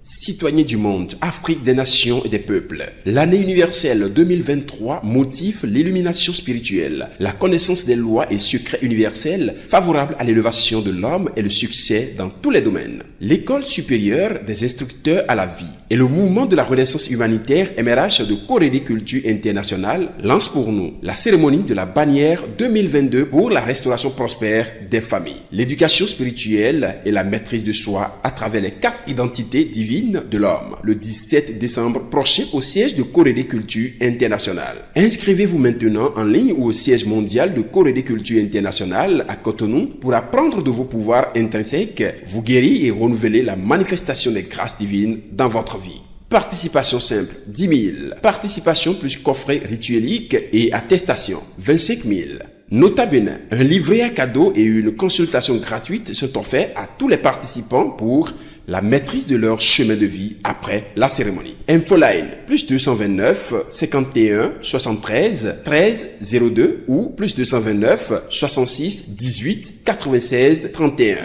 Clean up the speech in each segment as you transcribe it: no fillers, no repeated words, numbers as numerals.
Citoyens du monde, Afrique des nations et des peuples. L'année universelle 2023 motive l'illumination spirituelle, la connaissance des lois et secrets universels favorables à l'élévation de l'homme et le succès dans tous les domaines. L'École supérieure des instructeurs à la vie et le mouvement de la renaissance humanitaire MRH de Corédé Culture Internationale lance pour nous la cérémonie de la bannière 2022 pour la restauration prospère des familles. L'éducation spirituelle et la maîtrise de soi à travers les 4 identités divines de l'homme, le 17 décembre prochain au siège de Corédé Culture Internationale. Inscrivez-vous maintenant en ligne ou au siège mondial de Corédé Culture Internationale à Cotonou pour apprendre de vos pouvoirs intrinsèques, vous guérir et renouveler la manifestation des grâces divines dans votre vie. Participation simple, 10 000. Participation plus coffret rituelique et attestation, 25 000. Nota bene, un livret à cadeau et une consultation gratuite sont offerts à tous les participants pour la maîtrise de leur chemin de vie après la cérémonie. Infoline, plus 229 51 73 13 02 ou plus 229 66 18 96 31.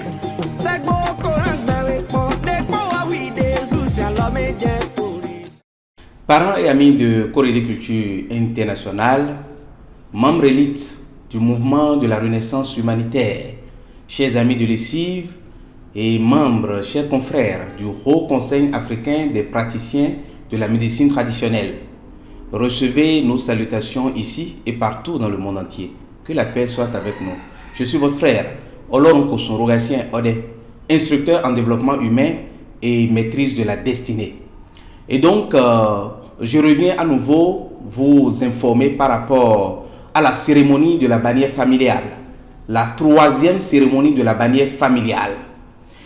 Parents et amis de Corédé Culture Internationale, membres élites du mouvement de la renaissance humanitaire, chers amis de Lessive et membres, chers confrères du Haut Conseil africain des praticiens de la médecine traditionnelle, recevez nos salutations ici et partout dans le monde entier. Que la paix soit avec nous. Je suis votre frère, Olorunko Sonrogatien Ode, instructeur en développement humain et maîtrise de la destinée. Et donc, je reviens à nouveau vous informer par rapport à la cérémonie de la bannière familiale, la 3e cérémonie de la bannière familiale.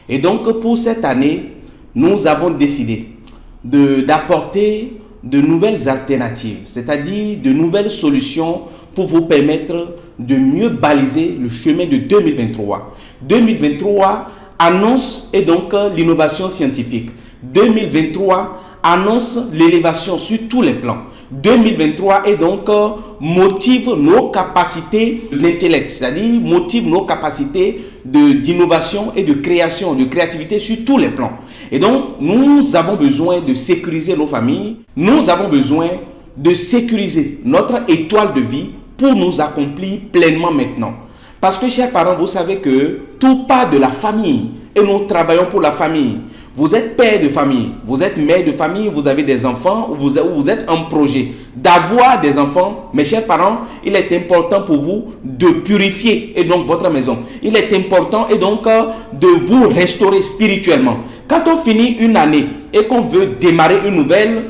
Et donc, pour cette année, nous avons décidé d'apporter de nouvelles alternatives, c'est-à-dire de nouvelles solutions pour vous permettre de mieux baliser le chemin de 2023. 2023 annonce et donc l'innovation scientifique. 2023 annonce l'élévation sur tous les plans. 2023 et donc motive nos capacités d'intellect, c'est-à-dire motive nos capacités d'innovation et de création, de créativité sur tous les plans. Et donc, nous avons besoin de sécuriser nos familles, nous avons besoin de sécuriser notre étoile de vie pour nous accomplir pleinement maintenant. Parce que, chers parents, vous savez que tout part de la famille et nous travaillons pour la famille. Vous êtes père de famille, vous êtes mère de famille, vous avez des enfants, ou vous êtes en projet d'avoir des enfants. Mes chers parents, il est important pour vous de purifier et donc votre maison. Il est important et donc de vous restaurer spirituellement. Quand on finit une année et qu'on veut démarrer une nouvelle,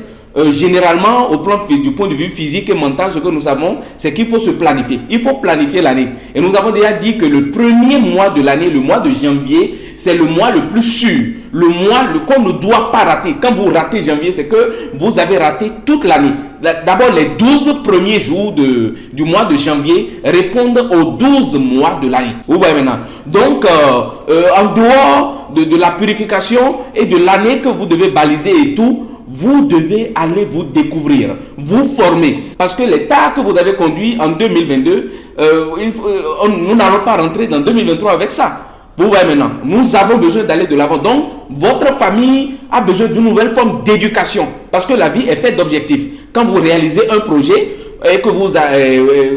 généralement au plan du point de vue physique et mental, ce que nous savons, c'est qu'il faut se planifier. Il faut planifier l'année. Et nous avons déjà dit que le premier mois de l'année, le mois de janvier, c'est le mois le plus sûr. Le mois qu'on ne doit pas rater. Quand vous ratez janvier, c'est que vous avez raté toute l'année. D'abord, les 12 premiers jours du mois de janvier répondent aux 12 mois de l'année. Vous voyez maintenant. Donc, en dehors de la purification et de l'année que vous devez baliser et tout, vous devez aller vous découvrir, vous former. Parce que l'état que vous avez conduit en 2022, nous n'allons pas rentrer dans 2023 avec ça. Vous voyez maintenant, nous avons besoin d'aller de l'avant. Donc, votre famille a besoin d'une nouvelle forme d'éducation. Parce que la vie est faite d'objectifs. Quand vous réalisez un projet et que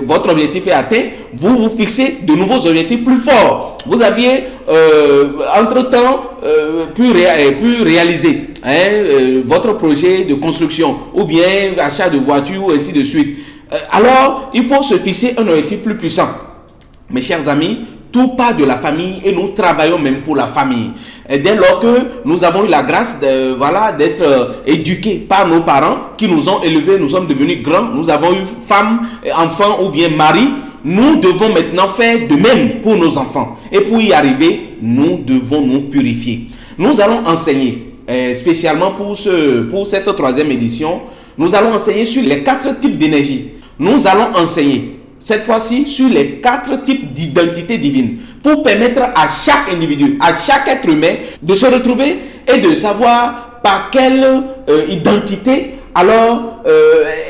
votre objectif est atteint, vous vous fixez de nouveaux objectifs plus forts. Vous aviez, entre-temps, pu réaliser votre projet de construction ou bien achat de voiture ou ainsi de suite. Alors, il faut se fixer un objectif plus puissant. Mes chers amis, tout part de la famille et nous travaillons même pour la famille. Et dès lors que nous avons eu la grâce d'être éduqués par nos parents qui nous ont élevés, nous sommes devenus grands, nous avons eu femmes, enfants ou bien maris, nous devons maintenant faire de même pour nos enfants. Et pour y arriver, nous devons nous purifier. Nous allons enseigner, spécialement pour cette 3e édition, nous allons enseigner sur les 4 types d'énergie. Nous allons enseigner cette fois-ci sur les 4 types d'identité divine pour permettre à chaque individu, à chaque être humain de se retrouver et de savoir par quelle identité alors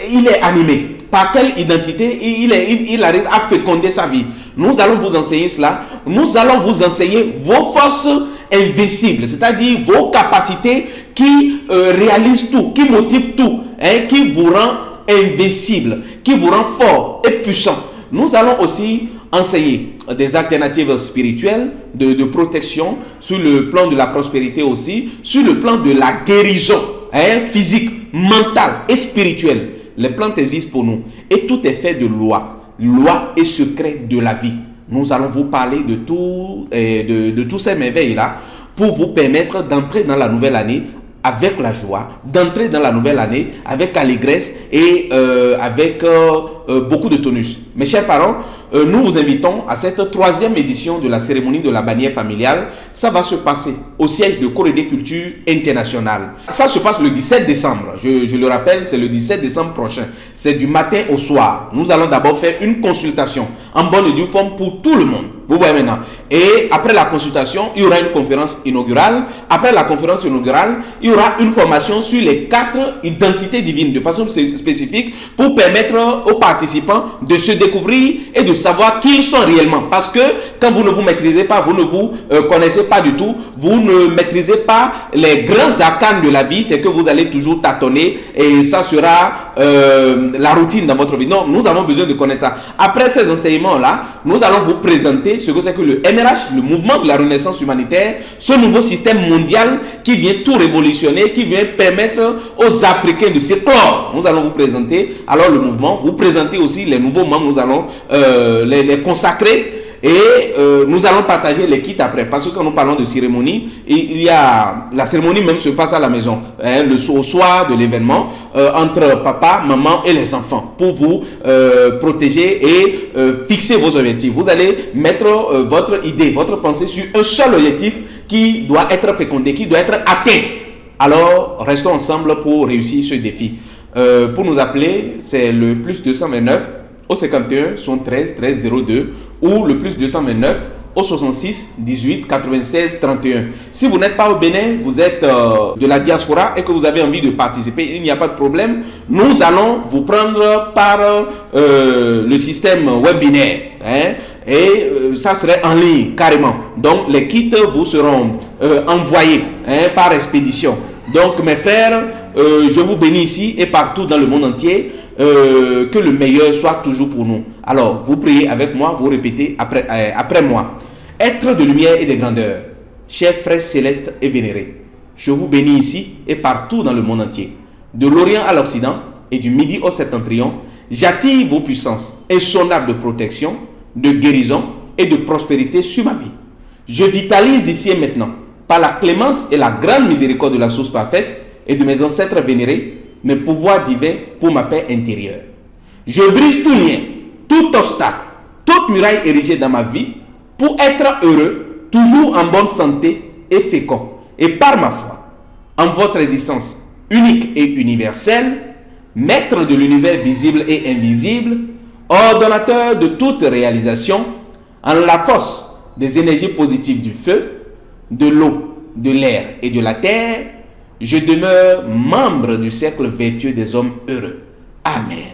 il est animé, par quelle identité il arrive à féconder sa vie. Nous allons vous enseigner cela. Nous allons vous enseigner vos forces invincible, c'est-à-dire vos capacités qui réalisent tout, qui motivent tout, qui vous rend invincible, qui vous rend fort et puissant. Nous allons aussi enseigner des alternatives spirituelles de protection sur le plan de la prospérité aussi, sur le plan de la guérison physique, mentale et spirituelle. Les plantes existent pour nous et tout est fait de loi et secret de la vie. Nous allons vous parler de tous ces merveilles-là pour vous permettre d'entrer dans la nouvelle année avec la joie, d'entrer dans la nouvelle année avec allégresse et avec beaucoup de tonus. Mes chers parents, nous vous invitons à cette 3e édition de la cérémonie de la bannière familiale. Ça va se passer au siège de Corridé Culture International. Ça se passe le 17 décembre. Je le rappelle, c'est le 17 décembre prochain. C'est du matin au soir. Nous allons d'abord faire une consultation en bonne et due forme pour tout le monde. Vous voyez maintenant. Et après la consultation, il y aura une conférence inaugurale. Après la conférence inaugurale, il y aura une formation sur les 4 identités divines de façon spécifique pour permettre aux participants de se découvrir et de savoir qui ils sont réellement. Parce que quand vous ne vous maîtrisez pas, vous ne vous connaissez pas du tout, vous ne maîtrisez pas les grands arcanes de la vie, c'est que vous allez toujours tâtonner et ça sera la routine dans votre vie. Non, nous avons besoin de connaître ça. Après ces enseignements-là, nous allons vous présenter ce que c'est que le MRH, le mouvement de la renaissance humanitaire, ce nouveau système mondial qui vient tout révolutionner, qui vient permettre aux Africains de s'éclore. Nous allons vous présenter alors le mouvement, vous présenter aussi les nouveaux membres, nous allons les consacrer et nous allons partager les kits après, parce que quand nous parlons de cérémonie, il y a la cérémonie même se passe à la maison, au soir de l'événement, entre papa, maman et les enfants, pour vous protéger et fixer vos objectifs. Vous allez mettre votre idée, votre pensée sur un seul objectif qui doit être fécondé, qui doit être atteint. Alors restons ensemble pour réussir ce défi. Pour nous appeler, c'est le plus 229 au 51 73 13 02 ou le plus 229 au 66 18 96 31. Si vous n'êtes pas au Bénin, vous êtes de la diaspora et que vous avez envie de participer, il n'y a pas de problème. Nous allons vous prendre par le système webinaire. Et ça serait en ligne carrément. Donc les kits vous seront envoyés par expédition. Donc mes frères, je vous bénis ici et partout dans le monde entier. Que le meilleur soit toujours pour nous. Alors, vous priez avec moi, vous répétez après moi. Être de lumière et de grandeur, chers frères célestes et vénérés, je vous bénis ici et partout dans le monde entier. De l'Orient à l'Occident et du Midi au Septentrion, j'attire vos puissances insondables de protection, de guérison et de prospérité sur ma vie. Je vitalise ici et maintenant, par la clémence et la grande miséricorde de la source parfaite et de mes ancêtres vénérés, mes pouvoirs divins pour ma paix intérieure. Je brise tout lien, tout obstacle, toute muraille érigée dans ma vie pour être heureux, toujours en bonne santé et fécond. Et par ma foi, en votre existence unique et universelle, maître de l'univers visible et invisible, ordonnateur de toute réalisation, en la force des énergies positives du feu, de l'eau, de l'air et de la terre, je demeure membre du cercle vertueux des hommes heureux. Amen.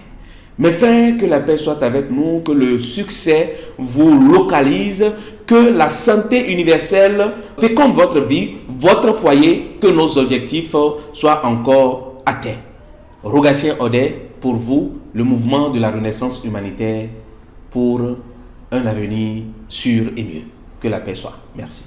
Mes frères, que la paix soit avec nous, que le succès vous localise, que la santé universelle féconde votre vie, votre foyer, que nos objectifs soient encore atteints. Rogatien Odé, pour vous, le mouvement de la renaissance humanitaire pour un avenir sûr et mieux. Que la paix soit. Merci.